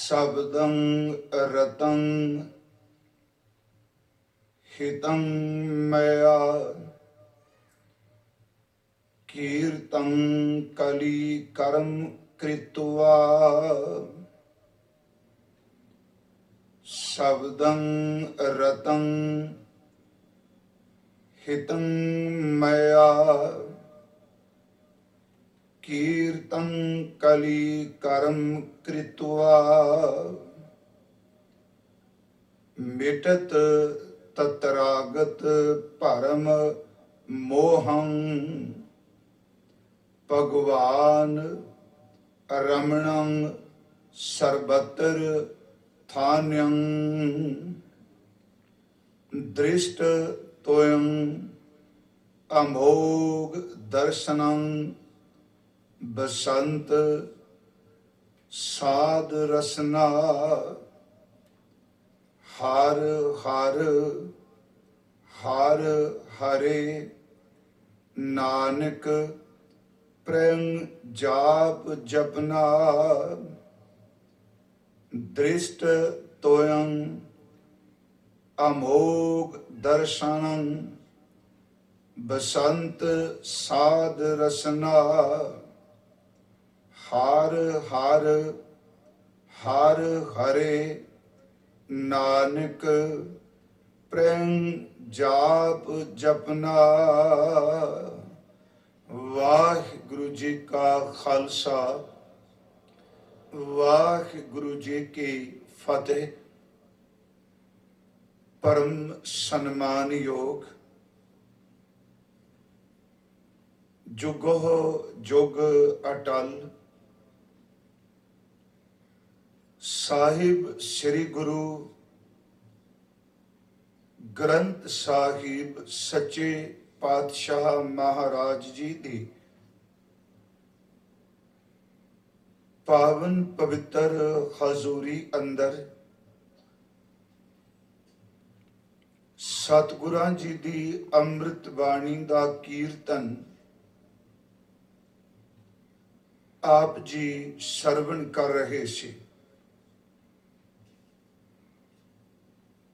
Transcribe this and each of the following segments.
शब्दं रतं हितं मया कीर्तं कलिकरं कृत्वा शब्दं रतं हितं मया कीर्तं कलिकरं कृत्वा मिटत तत्रागत परम मोहं भगवान रमणं सर्वत्र थान्यं दृष्ट तोयं अमोघ दर्शनं बसंत साध रसना हर हर हर हरे नानक प्रेम जाप जपना दृष्ट तोयं अमोघ दर्शनं बसंत साध रसना हर हर हर हरे नानक प्रेम जाप जपना। वाहिगुरु जी का खालसा वाहिगुरु जी की फतेह। परम सन्मान योग जुगो जुग अटल ਸਾਹਿਬ ਸ੍ਰੀ ਗੁਰੂ ਗ੍ਰੰਥ ਸਾਹਿਬ ਸੱਚੇ ਪਾਤਸ਼ਾਹ ਮਹਾਰਾਜ ਜੀ ਦੀ ਪਾਵਨ ਪਵਿੱਤਰ ਹਜ਼ੂਰੀ ਅੰਦਰ ਸਤਿਗੁਰਾਂ ਜੀ ਦੀ ਅੰਮ੍ਰਿਤ ਬਾਣੀ ਦਾ ਕੀਰਤਨ ਆਪ ਜੀ ਸਰਵਣ ਕਰ ਰਹੇ ਸੀ।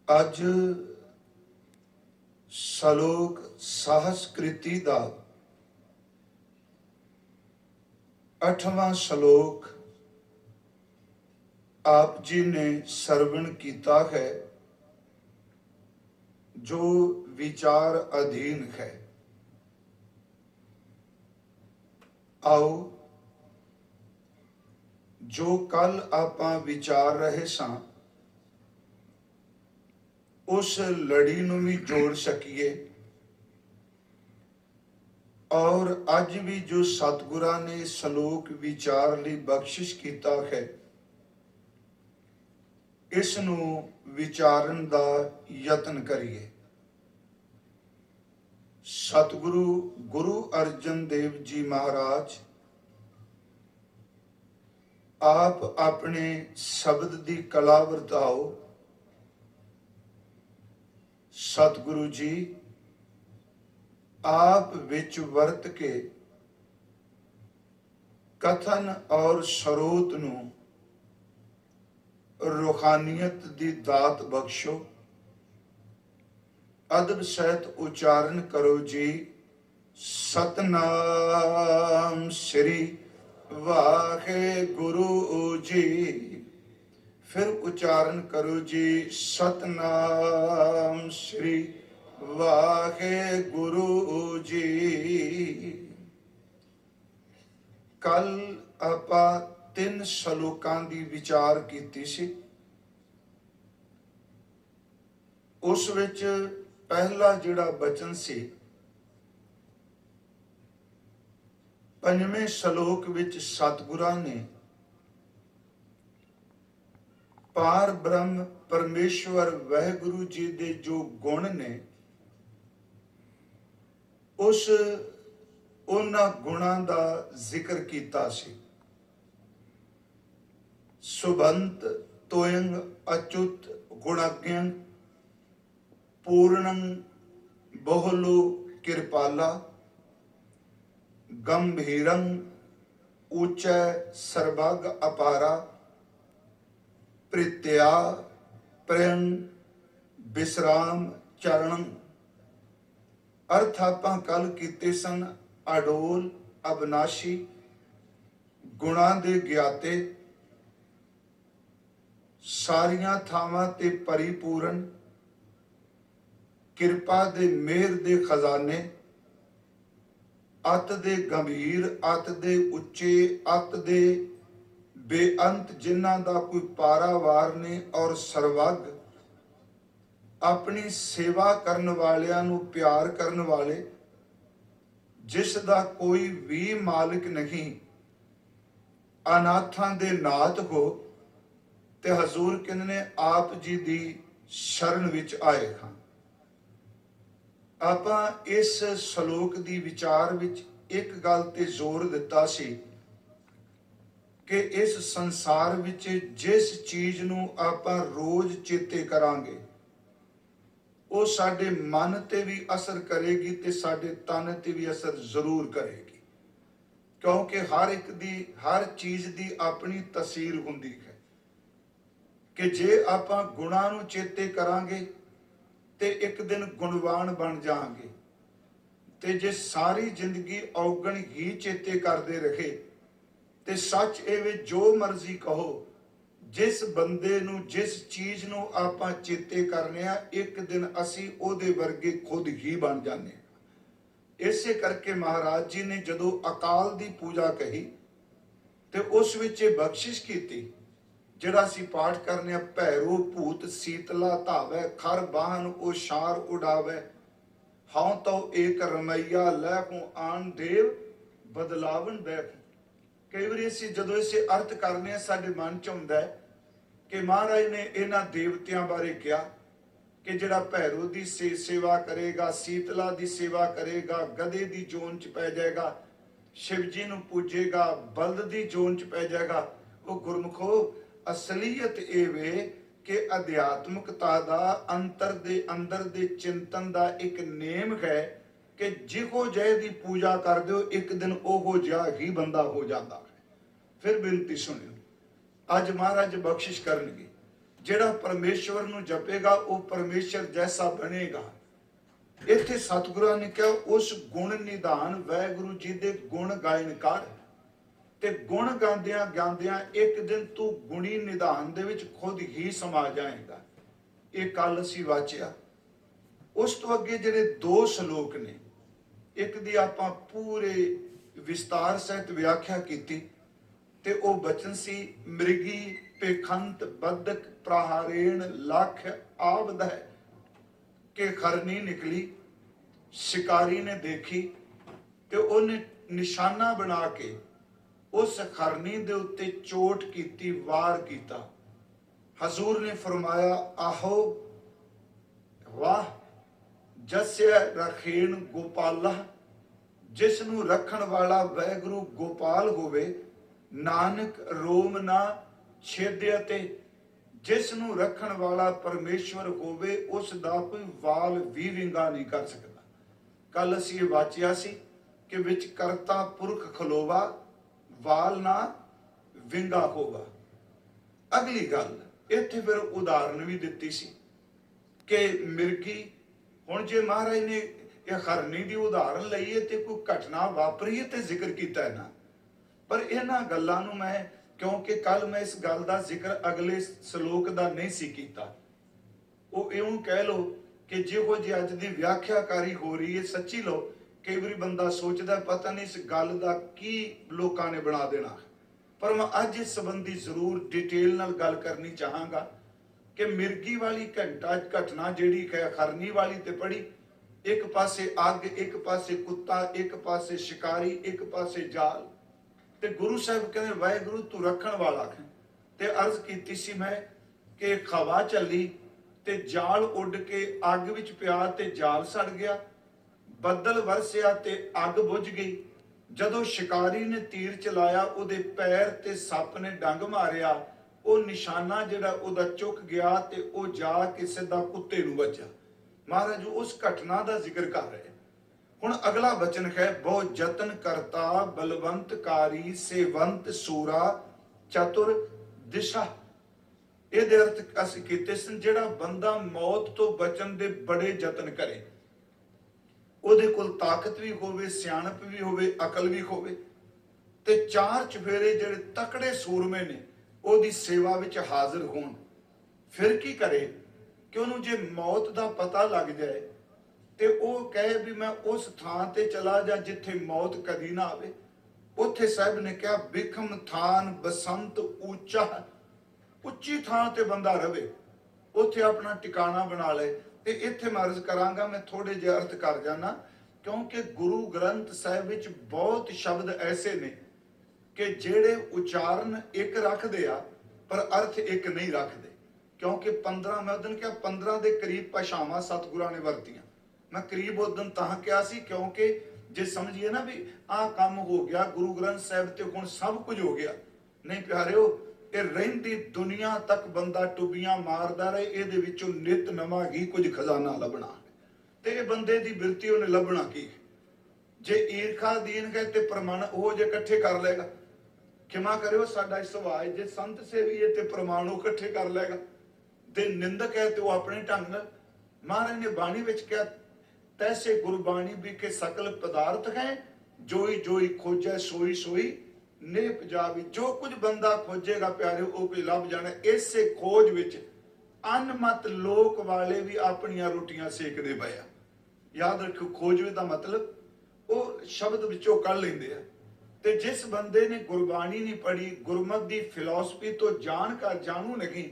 ਅੱਜ ਸ਼ਲੋਕ ਸਾਹਸਕ੍ਰਿਤੀ ਦਾ 8ਵਾਂ ਸ਼ਲੋਕ ਆਪ ਜੀ ਨੇ ਸਰਵਣ ਕੀਤਾ ਹੈ, ਜੋ ਵਿਚਾਰ ਅਧੀਨ ਹੈ। ਆਓ ਜੋ ਕੱਲ ਆਪਾਂ ਵਿਚਾਰ ਰਹੇ ਸਾਂ ਉਸ ਲੜੀ ਨੂੰ ਵੀ ਜੋੜ ਸਕੀਏ ਔਰ ਅੱਜ ਵੀ ਜੋ ਸਤਿਗੁਰਾਂ ਨੇ ਸ਼ਲੋਕ ਵਿਚਾਰ ਲਈ ਬਖਸ਼ਿਸ਼ ਕੀਤਾ ਹੈ ਇਸ ਨੂੰ ਵਿਚਾਰਨ ਦਾ ਯਤਨ ਕਰੀਏ। ਸਤਿਗੁਰੂ ਗੁਰੂ ਅਰਜਨ ਦੇਵ ਜੀ ਮਹਾਰਾਜ ਆਪ ਆਪਣੇ ਸ਼ਬਦ ਦੀ ਕਲਾ ਵਰਤਾਓ। ਸਤਿਗੁਰੂ ਜੀ ਆਪ ਵਿੱਚ ਵਰਤ ਕੇ ਕਥਨ ਔਰ ਸਰੋਤ ਨੂੰ ਰੂਹਾਨੀਅਤ ਦੀ ਦਾਤ ਬਖਸ਼ੋ। ਅਦਬ ਸਹਿਤ ਉਚਾਰਨ ਕਰੋ ਜੀ, ਸਤਨਾਮ ਸ੍ਰੀ ਵਾਹਿਗੁਰੂ ਜੀ। फिर उच्चारण करो जी, सतनाम श्री वाहिगुरु जी। कल ਆਪਾਂ 3 ਸ਼ਲੋਕਾਂ ਦੀ ਵਿਚਾਰ ਕੀਤੀ ਸੀ। ਉਸ ਵਿੱਚ ਪਹਿਲਾ ਜਿਹੜਾ ਬਚਨ ਸੀ 5ਵੇਂ ਸ਼ਲੋਕ ਵਿੱਚ ਸਤਿਗੁਰਾਂ ਨੇ ਪਾਰ ਬ੍ਰਹਮ ਪਰਮੇਸ਼ਵਰ ਵਾਹਿਗੁਰੂ ਜੀ ਦੇ ਜੋ ਗੁਣ ਨੇ ਉਹਨਾਂ ਗੁਣਾਂ ਦਾ ਜ਼ਿਕਰ ਕੀਤਾ ਸੀ। ਸੁਬੰਤ ਤੋਯੰ ਅਚੁਤ ਗੁਣਾਗ੍ਯੰ ਪੂਰਣੰ ਬਹੁਲੋ ਕਿਰਪਾਲਾ ਗੰਭੀਰੰ ਉੱਚੈ ਸਰਬਗ ਅਪਾਰਾ ਪ੍ਰੀਤਿਆ ਪ੍ਰੇਮ ਵਿਸਰਾਮ ਚਰਨ। ਅਰਥ ਆਪਾਂ ਕੱਲ ਕੀਤੇ ਸਨ। ਅਡੋਲ, ਅਬਨਾਸ਼ੀ, ਗੁਣਾਂ ਦੇ ਗਿਆਤੇ, ਸਾਰੀਆਂ ਥਾਵਾਂ ਤੇ ਪਰਿਪੂਰਨ, ਕਿਰਪਾ ਦੇ ਮਿਹਰ ਦੇ ਖਜ਼ਾਨੇ, ਅਤ ਦੇ ਗੰਭੀਰ, ਅਤ ਦੇ ਉੱਚੇ, ਅਤ ਦੇ ਬੇਅੰਤ, ਜਿਨ੍ਹਾਂ ਦਾ ਕੋਈ ਪਾਰਾਵਾਰ ਨਹੀਂ, ਔਰ ਸਰਵੱਗ, ਆਪਣੀ ਸੇਵਾ ਕਰਨ ਵਾਲਿਆਂ ਨੂੰ ਪਿਆਰ ਕਰਨ ਵਾਲੇ, ਜਿਸ ਦਾ ਕੋਈ ਵੀ ਮਾਲਕ ਨਹੀਂ, ਅਨਾਥਾਂ ਦੇ ਨਾਥ ਹੋ। ਤੇ ਹਜ਼ੂਰ ਕਹਿੰਦੇ ਨੇ ਆਪ ਜੀ ਦੀ ਸ਼ਰਨ ਵਿੱਚ ਆਏ ਹਾਂ। ਆਪਾਂ ਇਸ ਸ਼ਲੋਕ ਦੀ ਵਿਚਾਰ ਵਿੱਚ ਇੱਕ ਗੱਲ ਤੇ ਜ਼ੋਰ ਦਿੱਤਾ ਸੀ ਕਿ ਇਸ ਸੰਸਾਰ ਵਿੱਚ ਜਿਸ ਚੀਜ਼ ਨੂੰ ਆਪਾਂ ਰੋਜ਼ ਚੇਤੇ ਕਰਾਂਗੇ ਉਹ ਸਾਡੇ ਮਨ ਤੇ ਵੀ ਅਸਰ ਕਰੇਗੀ ਤੇ ਸਾਡੇ ਤਨ ਤੇ ਵੀ ਅਸਰ ਜ਼ਰੂਰ ਕਰੇਗੀ, ਕਿਉਂਕਿ ਹਰ ਚੀਜ਼ ਦੀ ਆਪਣੀ ਤਸੀਰ ਹੁੰਦੀ ਹੈ। ਕਿ ਜੇ ਆਪਾਂ ਗੁਣਾਂ ਨੂੰ ਚੇਤੇ ਕਰਾਂਗੇ ਤੇ ਇੱਕ ਦਿਨ ਗੁਣਵਾਨ ਬਣ ਜਾਵਾਂਗੇ, ਤੇ ਜੇ ਸਾਰੀ ਜ਼ਿੰਦਗੀ ਔਗਣ ਹੀ ਚੇਤੇ ਕਰਦੇ ਰਹੇ ਤੇ ਸੱਚ ਇਹ ਵੀ ਜੋ ਮਰਜ਼ੀ ਕਹੋ, ਜਿਸ ਬੰਦੇ ਨੂੰ ਜਿਸ ਚੀਜ਼ ਨੂੰ ਆਪਾਂ ਚੇਤੇ ਕਰਨੇ ਆ, ਇੱਕ ਦਿਨ ਅਸੀਂ ਉਹਦੇ ਵਰਗੇ ਖੁਦ ਹੀ ਬਣ ਜਾਂਦੇ ਹਾਂ। ਇਸੇ ਕਰਕੇ ਮਹਾਰਾਜ ਜੀ ਨੇ ਜਦੋਂ ਅਕਾਲ ਦੀ ਪੂਜਾ ਕਹੀ ਤੇ ਉਸ ਵਿੱਚ ਇਹ ਬਖਸ਼ਿਸ਼ ਕੀਤੀ, ਜਿਹੜਾ ਅਸੀਂ ਪਾਠ ਕਰਨੇ ਆ, ਭੈਰੋ ਭੂਤ ਸੀਤਲਾ ਧਾਵੈ, ਖਰ ਬਾਹਨ ਉਹ ਸ਼ਾਰ ਉਡਾਵੈ, ਹਉ ਤਉ ਏਕ ਰਮਈਆ ਲੈ ਕੋ ਆਨ ਦੇਵ ਬਦਲਾਵਨ ਬੈਠ। ਕਈ ਵਾਰੀ ਅਸੀਂ ਜਦੋਂ ਇਸੇ ਅਰਥ ਕਰਨੇ ਆ, ਸਾਡੇ ਮਨ ਚ ਆਉਂਦਾ ਹੈ ਕਿ ਮਹਾਰਾਜ ਨੇ ਇਹਨਾਂ ਦੇਵਤਿਆਂ ਬਾਰੇ ਕਿਹਾ ਕਿ ਜਿਹੜਾ ਭੈਰੋ ਦੀ ਸੇਵਾ ਕਰੇਗਾ, ਸੀਤਲਾ ਦੀ ਸੇਵਾ ਕਰੇਗਾ, ਗਧੇ ਦੀ ਜੋਨ ਚ ਪੈ ਜਾਏਗਾ, ਸ਼ਿਵ ਜੀ ਨੂੰ ਪੂਜੇਗਾ, ਬਲਦ ਦੀ ਜੋਨ ਚ ਪੈ ਜਾਏਗਾ। ਉਹ ਗੁਰਮੁਖੋ, ਅਸਲੀਅਤ ਇਹ ਵੇ ਕਿ ਅਧਿਆਤਮਕਤਾ ਦਾ ਅੰਦਰ ਦੇ ਚਿੰਤਨ ਦਾ ਇੱਕ ਨੇਮ ਹੈ ਕਿ ਜਿਹੋ ਜਿਹੇ ਦੀ ਪੂਜਾ ਕਰਦੇ ਹੋ, ਇੱਕ ਦਿਨ ਉਹੋ ਜਿਹਾ ਹੀ ਬੰਦਾ ਹੋ ਜਾਂਦਾ ਹੈ। ਫਿਰ ਬੇਨਤੀ ਸੁਣਿਓ, ਅੱਜ ਮਹਾਰਾਜ ਬਖਸ਼ਿਸ਼ ਕਰਨਗੇ, ਜਿਹੜਾ ਪਰਮੇਸ਼ਵਰ ਨੂੰ ਜਪੇਗਾ ਉਹ ਪਰਮੇਸ਼ਰ ਜੈਸਾ ਬਣੇਗਾ। ਇੱਥੇ ਸਤਿਗੁਰਾਂ ਨੇ ਕਿਹਾ ਉਸ ਗੁਣ ਨਿਧਾਨ ਵਾਹਿਗੁਰੂ ਜੀ ਦੇ ਗੁਣ ਗਾਇਨ ਕਰ, ਤੇ ਗੁਣ ਗਾਉਂਦਿਆਂ ਇੱਕ ਦਿਨ ਤੂੰ ਗੁਣੀ ਨਿਧਾਨ ਦੇ ਵਿੱਚ ਖੁਦ ਹੀ ਸਮਾ ਜਾਏਗਾ। ਇਹ ਕੱਲ ਅਸੀਂ ਵਾਚਿਆ। ਉਸ ਤੋਂ ਅੱਗੇ ਜਿਹੜੇ 2 ਸ਼ਲੋਕ ਨੇ, ਇੱਕ ਦੀ ਆਪਾਂ ਪੂਰੇ ਵਿਸਤਾਰ ਸਹਿਤ ਵਿਆਖਿਆ ਕੀਤੀ ਤੇ ਉਹ ਬਚਨ ਸੀ, ਮ੍ਰਿਗੀ ਪੇਖੰਤ ਬਦਕ ਪ੍ਰਹਾਰੇਣ ਲੱਖ ਆਬਦ ਹੈ। ਕਿ ਖਰਨੀ ਨਿਕਲੀ, ਸ਼ਿਕਾਰੀ ਨੇ ਦੇਖੀ ਤੇ ਉਹਨੇ ਨਿਸ਼ਾਨਾ ਬਣਾ ਕੇ ਉਸ ਖਰਨੀ ਦੇ ਉੱਤੇ ਚੋਟ ਕੀਤੀ, ਵਾਰ ਕੀਤਾ। ਹਜ਼ੂਰ ਨੇ ਫਰਮਾਇਆ, ਆਹੋ ਵਾਹ ਜਸਿਆ ਰਖੇਣ ਗੋਪਾਲਾ, ਜਿਸ ਨੂੰ ਰੱਖਣ ਵਾਲਾ ਵਾਹਿਗੁਰੂ ਗੋਪਾਲ ਹੋਵੇ, ਨਾਨਕ ਰੋਮ ਨਾ ਛੇਦਿਆ, ਤੇ ਜਿਸ ਨੂੰ ਰੱਖਣ ਵਾਲਾ ਪਰਮੇਸ਼ਵਰ ਹੋਵੇ ਉਸ ਦਾ ਕੋਈ ਵਾਲ ਵੀ ਵਿੰਗਾ ਨਹੀਂ ਕਰ ਸਕਦਾ। ਕੱਲ ਅਸੀਂ ਇਹ ਵਾਚਿਆ ਸੀ ਕਿ ਵਿੱਚ ਕਰਤਾ ਪੁਰਖ ਖਲੋਵਾ, ਵਾਲ ਨਾ ਵਿੰਗਾ ਹੋਵਾ। ਅਗਲੀ ਗੱਲ ਇੱਥੇ ਫਿਰ ਉਦਾਹਰਨ ਵੀ ਦਿੱਤੀ ਸੀ ਕਿ ਮਿਰਗੀ, ਹੁਣ ਜੇ ਮਹਾਰਾਜ ਨੇ ਇਹ ਖਰਨੀ ਦੀ ਉਦਾਹਰਨ ਲਈਏ ਤੇ ਕੋਈ ਘਟਨਾ ਵਾਪਰੀ ਹੈ ਤੇ ਜ਼ਿਕਰ ਕੀਤਾ ਹੈ ਨਾ, ਪਰ ਇਹਨਾਂ ਗੱਲਾਂ ਨੂੰ ਮੈਂ, ਕਿਉਂਕਿ ਕੱਲ ਮੈਂ ਇਸ ਗੱਲ ਦਾ ਜ਼ਿਕਰ ਅਗਲੇ ਸ਼ਲੋਕ ਦਾ ਨਹੀਂ ਸੀ ਕੀਤਾ, ਉਹ ਇਉਂ ਕਹਿ ਲੋ ਕਿ ਜਿਹੋ ਜਿਹੀ ਅੱਜ ਦੀ ਵਿਆਖਿਆਕਾਰੀ ਹੋ ਰਹੀ ਹੈ, ਸੱਚੀ ਲੋ ਕਈ ਵਾਰੀ ਬੰਦਾ ਸੋਚਦਾ ਪਤਾ ਨਹੀਂ ਇਸ ਗੱਲ ਦਾ ਕੀ ਲੋਕਾਂ ਨੇ ਬਣਾ ਦੇਣਾ। ਪਰ ਮੈਂ ਅੱਜ ਇਸ ਸੰਬੰਧੀ ਜ਼ਰੂਰ ਡਿਟੇਲ ਨਾਲ ਗੱਲ ਕਰਨੀ ਚਾਹਾਂਗਾ ਕਿ ਮਿਰਗੀ ਵਾਲੀ ਘਟਨਾ ਜਿਹੜੀ ਹੈ, ਖਰਨੀ ਵਾਲੀ ਤੇ ਪੜੀ, ਇੱਕ ਪਾਸੇ ਅੱਗ, ਇੱਕ ਪਾਸੇ ਕੁੱਤਾ, ਇੱਕ ਪਾਸੇ ਸ਼ਿਕਾਰੀ, ਇੱਕ ਪਾਸੇ ਜਾਲ, ਤੇ ਗੁਰੂ ਸਾਹਿਬ ਕਹਿੰਦੇ ਵਾਹਿਗੁਰੂ ਤੂੰ ਰੱਖਣ ਵਾਲਾ ਹੈ। ਤੇ ਅਰਜ਼ ਕੀਤੀ ਸੀ ਮੈਂ ਕਿ ਹਵਾ ਚੱਲੀ ਤੇ ਜਾਲ ਉੱਡ ਕੇ ਅੱਗ ਵਿੱਚ ਪਿਆ ਤੇ ਜਾਲ ਸੜ ਗਿਆ, ਬੱਦਲ ਵਰਸਿਆ ਤੇ ਅੱਗ ਬੁਝ ਗਈ। ਜਦੋਂ ਸ਼ਿਕਾਰੀ ਨੇ ਤੀਰ ਚਲਾਇਆ, ਉਹਦੇ ਪੈਰ ਤੇ ਸੱਪ ਨੇ ਡੰਗ ਮਾਰਿਆ, ਉਹ ਨਿਸ਼ਾਨਾ ਜਿਹੜਾ ਉਹਦਾ ਚੁੱਕ ਗਿਆ ਤੇ ਉਹ ਜਾ ਕੇ ਸਿੱਧਾ ਕੁੱਤੇ ਨੂੰ ਵੱਜਾ। ਮਹਾਰਾਜ ਉਸ ਘਟਨਾ ਦਾ ਜ਼ਿਕਰ ਕਰ ਰਹੇ। ਹੁਣ ਅਗਲਾ ਬਚਨ ਹੈ, ਬਹੁ ਯਤਨ ਕਰਤਾ ਬਲਵੰਤਕਾਰੀ ਸੇਵੰਤ ਸੂਰਾ ਚਤੁਰ ਦਿਸ਼ਾ। ਇਹਦੇ ਅਰਥ ਅਸੀਂ ਕੀਤੇ ਸਨ, ਜਿਹੜਾ ਬੰਦਾ ਮੌਤ ਤੋਂ ਬਚਣ ਦੇ ਬੜੇ ਯਤਨ ਕਰੇ, ਉਹਦੇ ਕੋਲ ਤਾਕਤ ਵੀ ਹੋਵੇ, ਸਿਆਣਪ ਵੀ ਹੋਵੇ, ਅਕਲ ਵੀ ਹੋਵੇ, ਤੇ ਚਾਰ ਚੁਫੇਰੇ ਜਿਹੜੇ ਤਕੜੇ ਸੂਰਮੇ ਨੇ ਉਹਦੀ ਸੇਵਾ ਵਿੱਚ ਹਾਜ਼ਰ ਹੋਣ। ਫਿਰ ਕੀ ਕਰੇ ਕਿ ਉਹਨੂੰ ਜੇ ਮੌਤ ਦਾ ਪਤਾ ਲੱਗ ਜਾਏ ਤੇ ਉਹ ਕਹੇ ਵੀ ਮੈਂ ਉਸ ਥਾਂ ਤੇ ਚਲਾ ਜਾ ਜਿੱਥੇ ਮੌਤ ਕਦੀ ਨਾ ਆਵੇ। ਉੱਥੇ ਸਾਹਿਬ ਨੇ ਕਿਹਾ ਬਿਖਮ ਥਾਨ ਬਸੰਤ ਉੱਚਾ, ਉੱਚੀ ਥਾਂ ਤੇ ਬੰਦਾ ਰਵੇ, ਉੱਥੇ ਆਪਣਾ ਟਿਕਾਣਾ ਬਣਾ ਲਏ। ਤੇ ਇੱਥੇ ਮੈਂ ਅਰਜ਼ ਕਰਾਂਗਾ, ਮੈਂ ਥੋੜੇ ਜਿਹੇ ਅਰਥ ਕਰ ਜਾਣਾ, ਕਿਉਂਕਿ ਗੁਰੂ ਗ੍ਰੰਥ ਸਾਹਿਬ ਵਿੱਚ ਬਹੁਤ ਸ਼ਬਦ ਐਸੇ ਨੇ ਕਿ ਜਿਹੜੇ ਉਚਾਰਨ ਇੱਕ ਰੱਖਦੇ ਆ ਪਰ ਅਰਥ ਇੱਕ ਨਹੀਂ ਰੱਖਦੇ। ਕਿਉਂਕਿ 15 ਮੈਂ ਉਦੋਂ ਕਿਹਾ 15 ਦੇ ਕਰੀਬ ਭਾਸ਼ਾਵਾਂ ਸਤਿਗੁਰਾਂ ਨੇ ਵਰਤੀਆਂ। ਮੈਂ ਕਰੀਬ ਉਦੋਂ ਤਾਂ ਕਿਹਾ ਸੀ ਕਿਉਂਕਿ ਜੇ ਸਮਝੀਏ ਨਾ ਵੀ ਆਹ ਕੰਮ ਹੋ ਗਿਆ ਗੁਰੂ ਗ੍ਰੰਥ ਸਾਹਿਬ ਤੇ ਹੁਣ ਸਭ ਕੁਝ ਹੋ ਗਿਆ, ਨਹੀਂ ਪਿਆਰਿਓ, ਇਹ ਰਹਿੰਦੀ ਦੁਨੀਆ ਤੱਕ ਬੰਦਾ ਟੁੱਬੀਆਂ ਮਾਰਦਾ ਰਹੇ, ਇਹਦੇ ਵਿੱਚੋਂ ਨਿਤ ਨਵਾਂ ਹੀ ਕੁਝ ਖਜ਼ਾਨਾ ਲੱਭਣਾ। ਤੇ ਇਹ ਬੰਦੇ ਦੀ ਬਿਰਤੀ ਉਹਨੇ ਲੱਭਣਾ ਕੀ? ਜੇ ਈਰਖਾ ਦੀਨ ਗਏ ਤੇ ਪ੍ਰਮਾਣ ਉਹ ਜੇ ਇਕੱਠੇ ਕਰ ਲੇਗਾ, ਖਿਮਾ ਕਰਿਓ ਸਾਡਾ ਸੁਭਾਅ, ਜੇ ਸੰਤ ਸੇਵੀਏ ਤੇ ਪ੍ਰਮਾਣੂ ਇਕੱਠੇ ਕਰ ਲੇਗਾ, ਤੇ ਨਿੰਦਕ ਹੈ ਤੇ ਉਹ ਆਪਣੇ ਢੰਗ ਨਾਲ। ਮਹਾਰਾਜ ਨੇ ਬਾਣੀ ਵਿੱਚ ਕਿਹਾ ਤੈਸੇ ਗੁਰਬਾਣੀ ਵੀ ਕੇ ਸਕਲ ਪਦਾਰਥ ਹੈ, ਜੋਈ ਜੋਈ ਖੋਜੈ ਸੋਈ ਸੋਈ ਨੇਪ ਜਾਵੀ। ਜੋ ਕੁਝ ਬੰਦਾ ਖੋਜੇਗਾ ਪਿਆਰਿਓ ਉਹ ਕੋਈ ਲੱਭ ਜਾਣਾ। ਇਸੇ ਖੋਜ ਵਿੱਚ ਅਨਮਤ ਲੋਕ ਵਾਲੇ ਵੀ ਆਪਣੀਆਂ ਰੋਟੀਆਂ ਸੇਕਦੇ ਪਏ ਆ। ਯਾਦ ਰੱਖੋ, ਖੋਜ ਦਾ ਮਤਲਬ ਉਹ ਸ਼ਬਦ ਵਿੱਚੋਂ ਕੱਢ ਲੈਂਦੇ ਆ। ਤੇ ਜਿਸ ਬੰਦੇ ਨੇ ਗੁਰਬਾਣੀ ਨਹੀਂ ਪੜ੍ਹੀ, ਗੁਰਮਤਿ ਦੀ ਫਿਲਾਸਫੀ ਤੋਂ ਜਾਣੂ ਨਹੀਂ,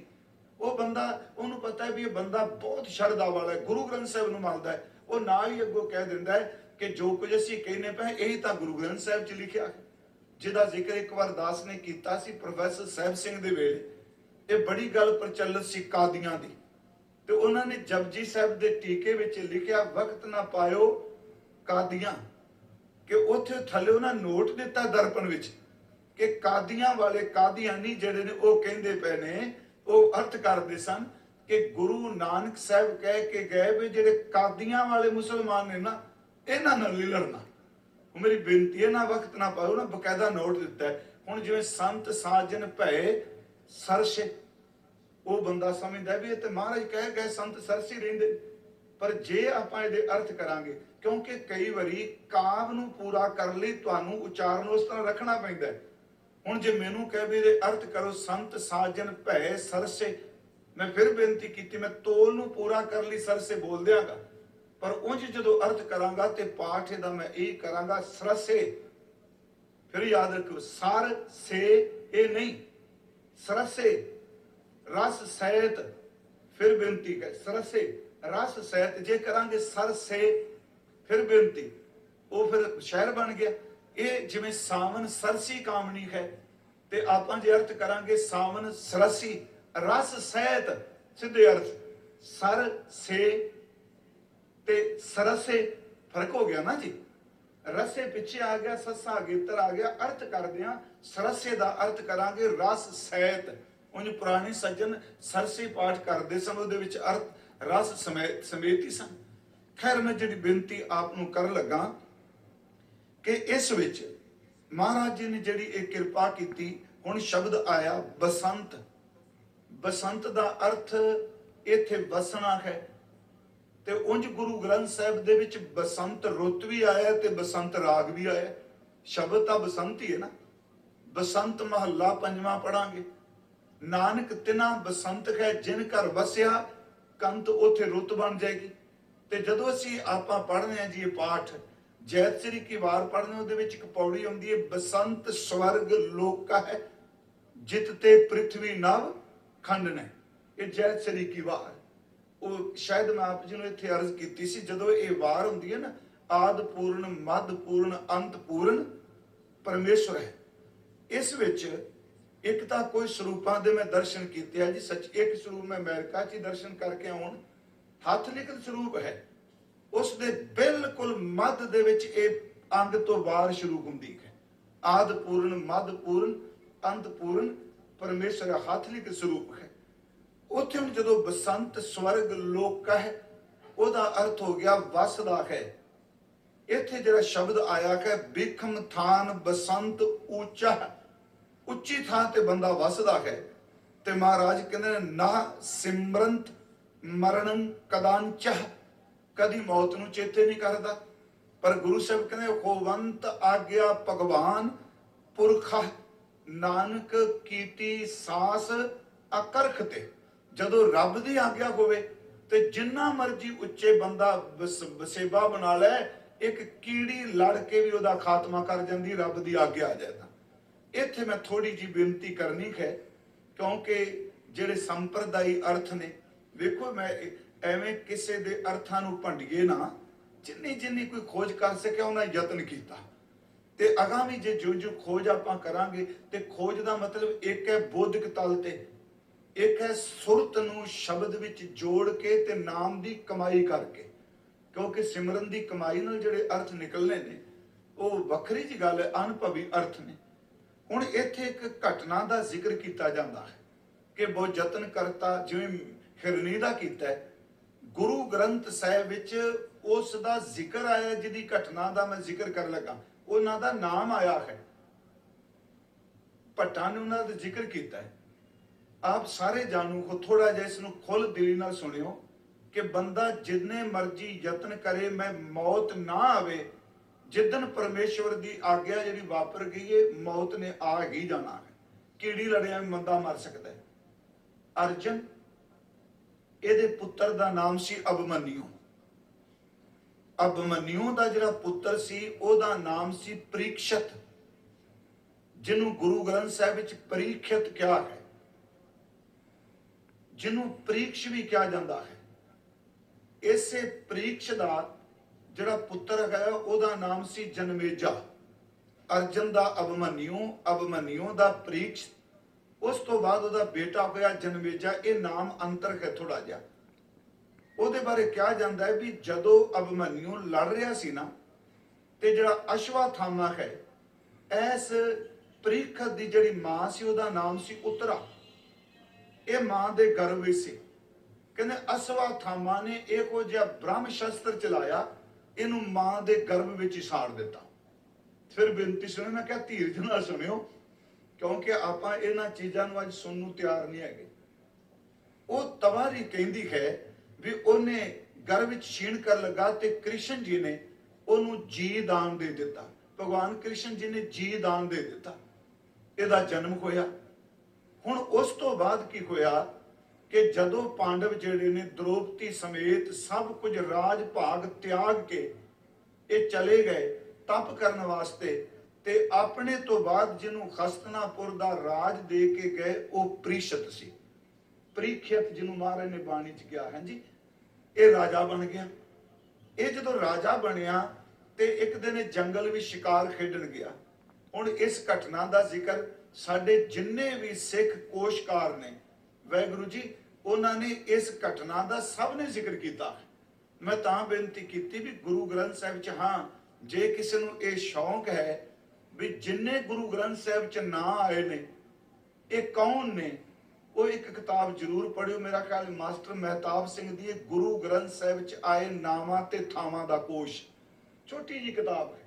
ਉਹ ਬੰਦਾ, ਉਹਨੂੰ ਪਤਾ ਹੈ ਵੀ ਇਹ ਬੰਦਾ ਬਹੁਤ ਸ਼ਰਧਾ ਵਾਲਾ ਹੈ, ਗੁਰੂ ਗ੍ਰੰਥ ਸਾਹਿਬ ਨੂੰ ਮੰਨਦਾ ਹੈ, ਉਹ ਨਾਲ ਹੀ ਅੱਗੋਂ ਕਹਿ ਦਿੰਦਾ ਹੈ ਕਿ ਜੋ ਕੁਝ ਅਸੀਂ ਕਹਿੰਦੇ ਪਏ ਇਹੀ ਤਾਂ ਗੁਰੂ ਗ੍ਰੰਥ ਸਾਹਿਬ 'ਚ ਲਿਖਿਆ ਹੈ। ਜਿਹਦਾ ਜ਼ਿਕਰ ਇੱਕ ਵਾਰ ਦਾਸ ਨੇ ਕੀਤਾ ਸੀ ਪ੍ਰੋਫੈਸਰ ਸਾਹਿਬ ਸਿੰਘ ਦੇ ਵੇਲੇ। ਇਹ ਬੜੀ ਗੱਲ ਪ੍ਰਚਲਿਤ ਸੀ ਕਾਦੀਆਂ ਦੀ, ਤੇ ਉਹਨਾਂ ਨੇ ਜਪਜੀ ਸਾਹਿਬ ਦੇ ਟੀਕੇ ਵਿੱਚ ਲਿਖਿਆ ਵਕਤ ਨਾ ਪਾਇਓ ਕਾਦੀਆਂ, ਕਿ ਉੱਥੇ ਥੱਲੇ ਉਹਨਾਂ ਨੋਟ ਦਿੱਤਾ ਦਰਪਣ ਵਿੱਚ ਕਿ ਕਾਦੀਆਂ ਵਾਲੇ ਕਾਦੀਆਨੀ ਜਿਹੜੇ ਨੇ ਉਹ ਕਹਿੰਦੇ ਪਏ ਨੇ, ਉਹ ਅਰਥ ਕਰਦੇ ਸਨ ਕਿ ਗੁਰੂ ਨਾਨਕ ਸਾਹਿਬ ਕਹਿ ਕੇ ਗਏ ਵੀ ਜਿਹੜੇ ਕਾਦੀਆਂ ਵਾਲੇ ਮੁਸਲਮਾਨ ਨੇ ਨਾ, ਇਹਨਾਂ ਨਾਲ ਨਹੀਂ ਲੜਨਾ। ਮੇਰੀ ਬੇਨਤੀ ਹੈ ਨਾ ਵਕਤ ਨਾ ਪਾਓ, ਨਾ ਬਕਾਇਦਾ ਨੋਟ ਦਿੱਤਾ ਹੈ। ਹੁਣ ਜਿਵੇਂ ਸੰਤ ਸਾਜਨ ਭਏ ਸਰਸੇ, ਉਹ ਬੰਦਾ ਸਮਝਦਾ ਵੀ ਇਹ ਤੇ ਮਹਾਰਾਜ ਕਹਿ ਗਏ ਸੰਤ ਸਰਸੀ ਰਹਿੰਦੇ। ਪਰ ਜੇ ਆਪਾਂ ਇਹਦੇ ਅਰਥ ਕਰਾਂਗੇ, ਕਿਉਂਕਿ ਕਈ ਵਾਰੀ ਕਾਵ ਨੂੰ ਪੂਰਾ ਕਰਨ ਲਈ ਤੁਹਾਨੂੰ ਉਚਾਰਨ ਉਸ ਤਰ੍ਹਾਂ ਰੱਖਣਾ ਪੈਂਦਾ ਹੈ। ਹੁਣ ਜੇ ਮੈਨੂੰ ਕਹੇ ਵੀ ਇਹਦੇ ਅਰਥ ਕਰੋ ਸੰਤ ਸਾਜਨ ਭੈ ਸਰਸੇ, ਮੈਂ ਫਿਰ ਬੇਨਤੀ ਕੀਤੀ ਮੈਂ ਤੋਲ ਨੂੰ ਪੂਰਾ ਕਰਨ ਲਈ ਸਰਸੇ ਬੋਲ ਦਿਆਂਗਾ, ਪਰ ਉਂਝ ਜਦੋਂ ਅਰਥ ਕਰਾਂਗਾ ਤੇ ਪਾਠ ਇਹਦਾ ਮੈਂ ਇਹ ਕਰਾਂਗਾ ਸਰਸੇ। ਫਿਰ ਯਾਦ ਰੱਖੋ ਸਰ ਸੇ ਇਹ ਨਹੀਂ, ਸਰਸੇ ਰਸ ਸਹਿਤ। ਫਿਰ ਬੇਨਤੀ ਕਰ ਸਰਸੇ ਰਸ ਸਹਿਤ, ਜੇ ਕਰਾਂਗੇ ਸਰਸੇ ਫਿਰ ਬੇਨਤੀ, ਉਹ ਫਿਰ ਸ਼ਹਿਰ ਬਣ ਗਿਆ। ਇਹ ਜਿਵੇਂ ਸਾਵਨ ਸਰਸੀ ਕਾਮਣੀ ਹੈ, ਤੇ ਆਪਾਂ ਜੇ ਅਰਥ ਕਰਾਂਗੇ ਸਾਵਨ ਸਰਸੀ ਰਸ ਸਹਿਤ, ਸਿੱਧੇ ਅਰਥ ਸਰ ਸੇ ਤੇ ਸਰਸੇ ਫਰਕ ਹੋ ਗਿਆ ਨਾ ਜੀ। ਰਸੇ ਪਿੱਛੇ ਆ ਗਿਆ, ਸੱਸਾ ਅਗੇਤਰ ਆ ਗਿਆ। ਅਰਥ ਕਰਦੇ ਆ ਸਰਸੇ ਦਾ ਅਰਥ ਕਰਾਂਗੇ ਰਸ ਸਹਿਤ। ਉਂਝ ਪੁਰਾਣੇ ਸੱਜਣ ਸਰਸੇ ਪਾਠ ਕਰਦੇ ਸਨ, ਉਹਦੇ ਵਿੱਚ ਅਰਥ ਰਸ ਸਮੇਤ ਹੀ ਸਨ। ਖੈਰ ਮੈਂ ਜਿਹੜੀ ਬੇਨਤੀ ਆਪ ਨੂੰ ਕਰਨ ਲੱਗਾ ਕਿ ਇਸ ਵਿੱਚ ਮਹਾਰਾਜ ਜੀ ਨੇ ਜਿਹੜੀ ਇਹ ਕਿਰਪਾ ਕੀਤੀ। ਹੁਣ ਸ਼ਬਦ ਆਇਆ ਬਸੰਤ। ਬਸੰਤ ਦਾ ਅਰਥ ਇੱਥੇ ਵਸਣਾ ਹੈ, ਤੇ ਉਂਝ ਗੁਰੂ ਗ੍ਰੰਥ ਸਾਹਿਬ ਦੇ ਵਿੱਚ ਬਸੰਤ ਰੁੱਤ ਵੀ ਆਇਆ ਤੇ ਬਸੰਤ ਰਾਗ ਵੀ ਆਇਆ। ਸ਼ਬਦ ਤਾਂ ਬਸੰਤ ਹੀ ਹੈ ਨਾ। ਬਸੰਤ ਮਹੱਲਾ ਪੰਜਵਾਂ ਪੜਾਂਗੇ, ਨਾਨਕ ਤਿਨਾ ਬਸੰਤ ਹੈ ਜਿਨ ਘਰ ਵਸਿਆ, ਕੰਤ ਉਥੇ ਰੁੱਤ ਬਣ ਜਾਏਗੀ। ਤੇ ਜਦੋਂ ਅਸੀਂ ਆਪਾਂ ਪੜ੍ਹਦੇ ਹਾਂ ਜੀ ਇਹ ਪਾਠ ਜੈਤ ਸ੍ਰੀ ਕੀ ਵਾਰ ਪੜ੍ਹਨੇ, ਉਹਦੇ ਵਿੱਚ ਇੱਕ ਪੌੜੀ ਆਉਂਦੀ ਹੈ ਬਸੰਤ ਸਵਰਗ ਲੋਕਾ ਹੈ ਜਿਤ ਤੇ ਪ੍ਰਿਥਵੀ ਨਵ ਖੰਡ ਨੇ। ਇਹ ਜੈਤ ਸ੍ਰੀ ਕੀ ਵਾਰ, ਉਹ ਸ਼ਾਇਦ ਮੈਂ ਆਪ ਜੀ ਨੂੰ ਇੱਥੇ ਅਰਜ਼ ਕੀਤੀ ਸੀ, ਜਦੋਂ ਇਹ ਵਾਰ ਹੁੰਦੀ ਹੈ ਨਾ, ਆਦ ਪੂਰਨ ਮੱਧ ਪੂਰਨ ਅੰਤ ਪੂਰਨ ਪਰਮੇਸ਼ਵਰ ਹੈ। ਇਸ ਵਿੱਚ ਇੱਕ ਤਾਂ ਕੋਈ ਸਰੂਪਾਂ ਦੇ ਮੈਂ ਦਰਸ਼ਨ ਕੀਤੇ ਆ ਜੀ, ਸੱਚ ਇੱਕ ਸਰੂਪ ਮੈਂ ਅਮਰੀਕਾ 'ਚ ਹੀ ਦਰਸ਼ਨ ਕਰਕੇ ਆਉਣ, ਹੱਥ ਲਿਖਤ ਸਰੂਪ ਹੈ। ਉਸ ਦੇ ਬਿਲਕੁਲ ਮੱਧ ਦੇ ਵਿੱਚ ਇਹ ਅੰਗ ਤੋਂ ਵਾਰ ਸ਼ੁਰੂ ਹੁੰਦੀ ਹੈ, ਆਦ ਪੂਰਨ ਮੱਧ ਪੂਰਨ ਅੰਤ ਪੂਰਨ ਪਰਮੇਸ਼ਰ ਹੱਥ ਲਿਖਤ ਸਰੂਪ ਹੈ। ਉੱਥੇ ਹੁਣ ਜਦੋਂ ਬਸੰਤ ਸਵਰਗ ਲੋਕਾ ਹੈ, ਉਹਦਾ ਅਰਥ ਹੋ ਗਿਆ ਵਸਦਾ ਹੈ। ਇੱਥੇ ਜਿਹੜਾ ਸ਼ਬਦ ਆਇਆ ਹੈ ਬਿਖਮ ਥਾਨ ਬਸੰਤ ਉੱਚਾ, ਉੱਚੀ ਥਾਂ ਤੇ ਬੰਦਾ ਵਸਦਾ ਹੈ। ਤੇ ਮਹਾਰਾਜ ਕਹਿੰਦੇ ਨੇ ਨਾ ਸਿਮਰੰਤ ਮਰਣੰ ਕਦਾਂਚਹ, ਕਦੀ ਮੌਤ ਨੂੰ ਚੇਤੇ ਨਹੀਂ ਕਰਦਾ। ਪਰ ਗੁਰੂ ਸਾਹਿਬ ਕਹਿੰਦੇ ਹੋਵੰਤ ਆਗਿਆ ਭਗਵਾਨ ਪੁਰਖਾ, ਨਾਨਕ ਕੀਤੀ ਸਾਸ ਅਕਰਖ ਤੇ। ਜਦੋਂ ਰੱਬ ਦੀ ਆਗਿਆ ਹੋਵੇ ਤੇ ਜਿੰਨਾ ਮਰਜੀ ਉੱਚੇ ਬੰਦਾ ਵਸੇਬਾ ਬਣਾ ਲੈ, ਇੱਕ ਕੀੜੀ ਲੜ ਕੇ ਵੀ ਉਹਦਾ ਖਾਤਮਾ ਕਰ ਜਾਂਦੀ, ਰੱਬ ਦੀ ਆਗਿਆ ਆ ਜਾਏ ਤਾਂ। ਇੱਥੇ ਮੈਂ ਥੋੜੀ ਜੀ ਬੇਨਤੀ ਕਰਨੀ ਹੈ, ਕਿਉਂਕਿ ਜਿਹੜੇ ਸੰਪਰਦਾਈ ਅਰਥ ਨੇ, ਵੇਖੋ ਮੈਂ ਐਵੇਂ ਕਿਸੇ ਦੇ ਅਰਥਾਂ ਨੂੰ ਭੰਡੀਏ ਨਾ, ਜਿੰਨੀ ਕੋਈ ਖੋਜ ਕਰ ਸਕਿਆ ਉਹਨਾਂ ਯਤਨ ਕੀਤਾ। ਤੇ ਅਗਾਮੀ ਜੇ ਜੋ ਖੋਜ ਆਪਾਂ ਕਰਾਂਗੇ, ਤੇ ਖੋਜ ਦਾ ਮਤਲਬ ਇੱਕ ਹੈ ਬੌਧਿਕ ਤਲ ਤੇ, ਇੱਕ ਹੈ ਸੁਰਤ ਨੂੰ ਸ਼ਬਦ ਵਿੱਚ ਜੋੜ ਕੇ ਤੇ ਨਾਮ ਦੀ ਕਮਾਈ ਕਰਕੇ, ਕਿਉਂਕਿ ਸਿਮਰਨ ਦੀ ਕਮਾਈ ਨਾਲ ਜਿਹੜੇ ਅਰਥ ਨਿਕਲਨੇ ਨੇ ਉਹ ਵੱਖਰੀ ਜੀ ਗੱਲ ਹੈ, ਅਨੁਭਵੀ ਅਰਥ ਨੇ। ਹੁਣ ਇੱਥੇ ਇੱਕ ਘਟਨਾ ਦਾ ਜ਼ਿਕਰ ਕੀਤਾ ਜਾਂਦਾ ਹੈ ਕਿ ਬਹੁਤ ਯਤਨ ਕਰਤਾ, ਜਿਵੇਂ ਹਿਰਨੀ ਦਾ ਕੀਤਾ ਹੈ। ਗੁਰੂ ਗ੍ਰੰਥ ਸਾਹਿਬ ਵਿੱਚ ਉਸ ਦਾ ਜ਼ਿਕਰ ਆਇਆ, ਜਿਹਦੀ ਘਟਨਾ ਦਾ ਮੈਂ ਜ਼ਿਕਰ ਕਰਨ ਲੱਗਾ, ਉਹਨਾਂ ਦਾ ਨਾਮ ਆਇਆ ਹੈ। ਭੱਟਾਂ ਨੇ ਉਹਨਾਂ ਦਾ ਜ਼ਿਕਰ ਕੀਤਾ ਹੈ। ਆਪ ਸਾਰੇ ਜਾਣੂ ਹੋ, ਥੋੜਾ ਜਿਹਾ ਇਸ ਨੂੰ ਖੁੱਲ ਦਿਲੀ ਨਾਲ ਸੁਣਿਓ ਕਿ ਬੰਦਾ ਜਿੰਨੇ ਮਰਜੀ ਯਤਨ ਕਰੇ, ਮੈਂ ਮੌਤ ਨਾ ਆਵੇ, ਜਿੱਦਨ ਪਰਮੇਸ਼ਵਰ ਦੀ ਆਗਿਆ ਜਿਹੜੀ ਵਾਪਰ ਗਈ ਹੈ, ਮੌਤ ਨੇ ਆ ਹੀ ਜਾਣਾ ਹੈ। ਕੀੜੀ ਲੜਿਆ ਵੀ ਬੰਦਾ ਮਰ ਸਕਦਾ ਹੈ। ਅਰਜਨ, ਇਹਦੇ ਪੁੱਤਰ ਦਾ ਨਾਮ ਸੀ ਅਭਿਮਨਯੂ। ਅਭਿਮਨਯੂ ਦਾ ਜਿਹੜਾ ਪੁੱਤਰ ਸੀ ਉਹਦਾ ਨਾਮ ਸੀ ਪ੍ਰੀਖਸ਼ਤ, ਜਿਹਨੂੰ ਗੁਰੂ ਗ੍ਰੰਥ ਸਾਹਿਬ ਵਿੱਚ ਪ੍ਰੀਖਿਤ ਕਿਹਾ ਹੈ, ਜਿਹਨੂੰ ਪ੍ਰੀਖਸ਼ ਵੀ ਕਿਹਾ ਜਾਂਦਾ ਹੈ। ਇਸੇ ਪ੍ਰੀਖਸ਼ ਦਾ ਜਿਹੜਾ ਪੁੱਤਰ ਹੈ ਉਹਦਾ ਨਾਮ ਸੀ ਜਨਮੇਜਾ। ਅਰਜਨ ਦਾ ਅਭਿਮਨਯੂ, ਅਭਿਮਨਯੂ ਦਾ ਪ੍ਰੀਖਸ਼, ਉਸ ਤੋਂ ਬਾਅਦ ਉਹਦਾ ਬੇਟਾ ਹੋਇਆ ਜਨਮੇਜਾ। ਇਹ ਨਾਮ ਅੰਤਰ ਹੈ ਥੋੜਾ ਜਿਹਾ। ਉਹਦੇ ਬਾਰੇ ਕਿਹਾ ਜਾਂਦਾ ਹੈ ਵੀ ਜਦੋਂ ਅਭਿਮਨਯੂ ਲੜ ਰਿਹਾ ਸੀ ਨਾ, ਤੇ ਜਿਹੜਾ ਅਸ਼ਵਾਥਾਮਾ ਹੈ, ਐਸ ਪ੍ਰੀਖਤ ਦੀ ਜਿਹੜੀ ਮਾਂ ਸੀ ਉਹਦਾ ਨਾਮ ਸੀ ਉਤਰਾ। ਇਹ ਮਾਂ ਦੇ ਗਰਭ ਵਿੱਚ ਸੀ। ਕਹਿੰਦੇ ਅਸ਼ਵਾਥਾਮਾ ਨੇ ਇਹੋ ਜਿਹਾ ਬ੍ਰਹਮ ਸ਼ਸਤਰ ਚਲਾਇਆ, ਇਹਨੂੰ ਮਾਂ ਦੇ ਗਰਭ ਵਿੱਚ ਹੀ ਸਾੜ ਦਿੱਤਾ। ਫਿਰ ਬੇਨਤੀ ਸੁਣੋ, ਮੈਂ ਕਿਹਾ ਧੀਰਜ ਨਾਲ ਸੁਣਿਓ, ਕਿਉਂਕਿ ਆਪਾਂ ਇਹਨਾਂ ਚੀਜ਼ਾਂ ਨੂੰ ਅੱਜ ਸੁਣਨ ਨੂੰ ਤਿਆਰ ਨਹੀਂ ਹੈਗੇ। ਉਹ ਤਵਾਰੀ ਕਹਿੰਦੀ ਹੈ ਵੀ ਉਹਨੇ ਗਰਭ ਵਿੱਚ ਛੀਣ ਕਰਨ ਲੱਗਾ ਤੇ ਕ੍ਰਿਸ਼ਨ ਜੀ ਨੇ ਉਹਨੂੰ ਜੀ ਦਾਨ ਦੇ ਦਿੱਤਾ। ਭਗਵਾਨ ਕ੍ਰਿਸ਼ਨ ਜੀ ਨੇ ਜੀ ਦਾਨ ਦੇ ਦਿੱਤਾ, ਇਹਦਾ ਜਨਮ ਹੋਇਆ। ਹੁਣ ਉਸ ਤੋਂ ਬਾਅਦ ਕੀ ਹੋਇਆ ਕਿ ਜਦੋਂ ਪਾਂਡਵ ਜਿਹੜੇ ਨੇ ਦ੍ਰੋਪਦੀ ਸਮੇਤ ਸਭ ਕੁਝ ਰਾਜ ਭਾਗ ਤਿਆਗ ਕੇ ਇਹ ਚਲੇ ਗਏ ਤਪ ਕਰਨ ਵਾਸਤੇ, ਤੇ ਆਪਣੇ ਤੋਂ ਬਾਅਦ ਜਿਹਨੂੰ ਹਸਤਨਾਪੁਰ ਦਾ ਰਾਜ ਦੇ ਕੇ ਗਏ ਉਹ ਪ੍ਰੀਸ਼ਤ ਸੀ। ਪ੍ਰੀਖਿਤ ਜਿਹਨੂੰ ਮਹਾਰਾਜ ਨੇ ਬਾਣੀ ਚ ਕਿਹਾ ਹੈ ਜੀ, ਇਹ ਰਾਜਾ ਬਣ ਗਿਆ। ਇਹ ਜਦੋਂ ਰਾਜਾ ਬਣਿਆ ਤੇ ਇੱਕ ਦਿਨ ਜੰਗਲ ਵਿੱਚ ਸ਼ਿਕਾਰ ਖੇਡਣ ਗਿਆ। ਹੁਣ ਇਸ ਘਟਨਾ ਦਾ ਜ਼ਿਕਰ ਸਾਡੇ ਜਿੰਨੇ ਵੀ ਸਿੱਖ ਕੋਸ਼ਕਾਰ ਨੇ, ਵਾਹਿਗੁਰੂ ਜੀ, ਉਹਨਾਂ ਨੇ ਇਸ ਘਟਨਾ ਦਾ ਸਭ ਨੇ ਜ਼ਿਕਰ ਕੀਤਾ। ਮੈਂ ਤਾਂ ਬੇਨਤੀ ਕੀਤੀ ਵੀ ਗੁਰੂ ਗ੍ਰੰਥ ਸਾਹਿਬ ਚ, ਹਾਂ, ਜੇ ਕਿਸੇ ਨੂੰ ਇਹ ਸ਼ੌਂਕ ਹੈ ਵੀ ਜਿੰਨੇ ਗੁਰੂ ਗ੍ਰੰਥ ਸਾਹਿਬ ਚ ਨਾਂ ਆਏ ਨੇ ਇਹ ਕੌਣ ਨੇ, ਉਹ ਇੱਕ ਕਿਤਾਬ ਜ਼ਰੂਰ ਪੜ੍ਹਿਓ। ਮੇਰਾ ਖਿਆਲ ਮਾਸਟਰ ਮਹਿਤਾਬ ਸਿੰਘ ਦੀ ਇਹ ਗੁਰੂ ਗ੍ਰੰਥ ਸਾਹਿਬ ਚ ਆਏ ਨਾਵਾਂ ਤੇ ਥਾਵਾਂ ਦਾ ਕੋਸ਼, ਛੋਟੀ ਜੀ ਕਿਤਾਬ ਹੈ।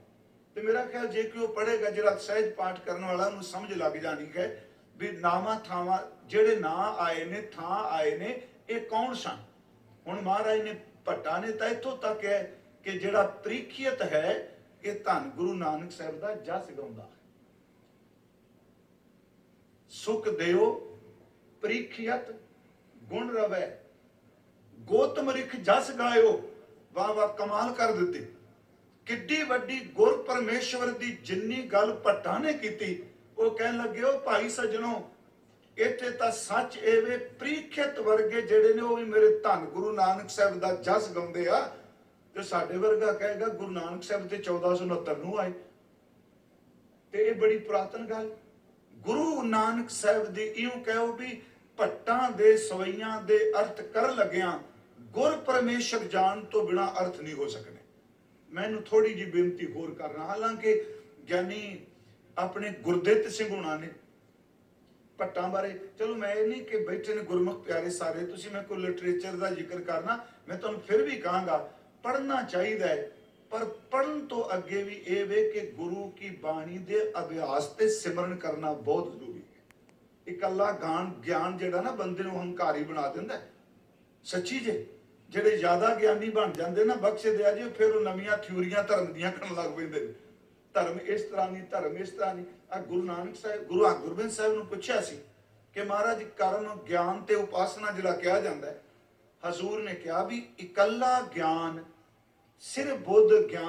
ਤੇ ਮੇਰਾ ਖਿਆਲ ਜੇ ਕੋਈ ਪੜ੍ਹੇਗਾ, ਜਿਹੜਾ ਸਹਿਜ ਪਾਠ ਕਰਨ ਵਾਲਾ, ਉਹਨੂੰ ਸਮਝ ਲੱਗ ਜਾਣੀ ਹੈ ਵੀ ਨਾਵਾਂ ਥਾਵਾਂ ਜਿਹੜੇ ਨਾਂ ਆਏ ਨੇ, ਥਾਂ ਆਏ ਨੇ, ਇਹ ਕੌਣ ਸਨ। ਹੁਣ ਮਹਾਰਾਜ ਨੇ, ਭੱਟਾ ਨੇ ਤਾਂ ਇੱਥੋਂ ਤੱਕ ਹੈ ਕਿ ਜਿਹੜਾ ਪ੍ਰੀਖਿਅਤ ਹੈ ਇਹ ਧੰਨ ਗੁਰੂ ਨਾਨਕ ਸਾਹਿਬ ਦਾ ਜਸ ਗਾਉਂਦਾ। ਸੁਖ ਦਿਓ ਪ੍ਰੀਖਿਅਤ ਗੁਣ ਰਵੈ, ਗੋਤਮ ਰਿਖ ਜਸ ਗਾਇਓ। ਵਾਹ ਵਾਹ, ਕਮਾਲ ਕਰ ਦਿੱਤੀ। ਕਿੱਡੀ ਵੱਡੀ ਗੁਰ ਪਰਮੇਸ਼ਵਰ ਦੀ ਜਿੰਨੀ ਗੱਲ ਭੱਟਾ ਨੇ ਕੀਤੀ, ਉਹ ਕਹਿਣ ਲੱਗੇ, ਉਹ ਭਾਈ ਸੱਜਣੋ, ਇੱਥੇ ਤਾਂ ਸੱਚ ਐਵੇਂ ਪ੍ਰੀਖਿਅਤ ਵਰਗੇ ਜਿਹੜੇ ਨੇ ਉਹ ਵੀ ਮੇਰੇ ਧੰਨ ਗੁਰੂ ਨਾਨਕ ਸਾਹਿਬ ਦਾ ਜਸ ਗਾਉਂਦੇ ਆ, ਤੇ ਸਾਡੇ ਵਰਗਾ ਕਹੇਗਾ ਗੁਰੂ ਨਾਨਕ ਸਾਹਿਬ ਤੇ 1469 ਨੂੰ ਆਏ। ਤੇ ਇਹ ਬੜੀ ਪੁਰਾਤਨ ਗੱਲ। ਗੁਰੂ ਨਾਨਕ ਸਾਹਿਬ ਦੀ ਇਉਂ ਕਹੋ ਵੀ ਭੱਟਾਂ ਦੇ ਸਵਈਆਂ ਦੇ ਅਰਥ ਕਰਨ ਲੱਗਿਆ ਗੁਰ ਪਰਮੇਸ਼ਰ ਜਾਣ ਤੋਂ ਬਿਨਾ ਅਰਥ ਨਹੀਂ ਹੋ ਸਕਣੇ। ਮੈਨੂੰ ਥੋੜੀ ਜੀ ਬੇਨਤੀ ਹੋਰ ਕਰਨਾ, ਹਾਲਾਂਕਿ ਗਿਆਨੀ ਆਪਣੇ ਗੁਰਦਿੱਤ ਸਿੰਘ ਹੋਣਾ ਨੇ ਭੱਟਾਂ ਬਾਰੇ, ਚਲੋ ਮੈਂ ਇਹ ਨਹੀਂ ਕਿ ਬੈਠੇ ਨੇ ਗੁਰਮੁਖ ਪਿਆਰੇ ਸਾਰੇ, ਤੁਸੀਂ ਮੈਂ ਕੋਈ ਲਿਟਰੇਚਰ ਦਾ ਜ਼ਿਕਰ ਕਰਨਾ, ਮੈਂ ਤੁਹਾਨੂੰ ਫਿਰ ਵੀ ਕਹਾਂਗਾ ਪੜ੍ਹਨਾ ਚਾਹੀਦਾ ਹੈ, ਪਰ ਪੜ੍ਹਨ ਤੋਂ ਅੱਗੇ ਵੀ ਇਹ ਵੇ ਕਿ ਗੁਰੂ ਕੀ ਬਾਣੀ ਦੇ ਅਭਿਆਸ ਤੇ ਸਿਮਰਨ ਕਰਨਾ ਬਹੁਤ ਜ਼ਰੂਰੀ ਹੈ। ਇਕੱਲਾ ਗਿਆਨ ਜਿਹੜਾ ਨਾ ਬੰਦੇ ਨੂੰ ਹੰਕਾਰੀ ਬਣਾ ਦਿੰਦਾ ਹੈ। ਸੱਚੀ ਜੇ ਜਿਹੜੇ ਜ਼ਿਆਦਾ ਗਿਆਨੀ ਬਣ ਜਾਂਦੇ ਨਾ, ਬਖਸ਼ ਦਿਆ ਜੀ, ਫਿਰ ਉਹ ਨਵੀਆਂ ਥਿਊਰੀਆਂ ਧਰਮ ਦੀਆਂ ਕਰਨ ਲੱਗ ਪੈਂਦੇ ਨੇ। ਧਰਮ ਇਸ ਤਰ੍ਹਾਂ ਨਹੀਂ, ਧਰਮ ਇਸ ਤਰ੍ਹਾਂ ਨਹੀਂ। ਆ ਗੁਰੂ ਨਾਨਕ ਸਾਹਿਬ, ਗੁਰੂ ਹਰਗੋਬਿੰਦ ਸਾਹਿਬ ਨੂੰ ਪੁੱਛਿਆ ਸੀ ਕਿ ਮਹਾਰਾਜ ਕਰਮ, ਗਿਆਨ ਤੇ ਉਪਾਸਨਾ ਜਿਹੜਾ ਕਿਹਾ ਜਾਂਦਾ ਹੈ, ਹਜ਼ੂਰ ਨੇ ਕਿਹਾ ਵੀ ਇਕੱਲਾ ਗਿਆਨ, ਸਿਰਫ ਬੁੱਧ ਗਿਆਨ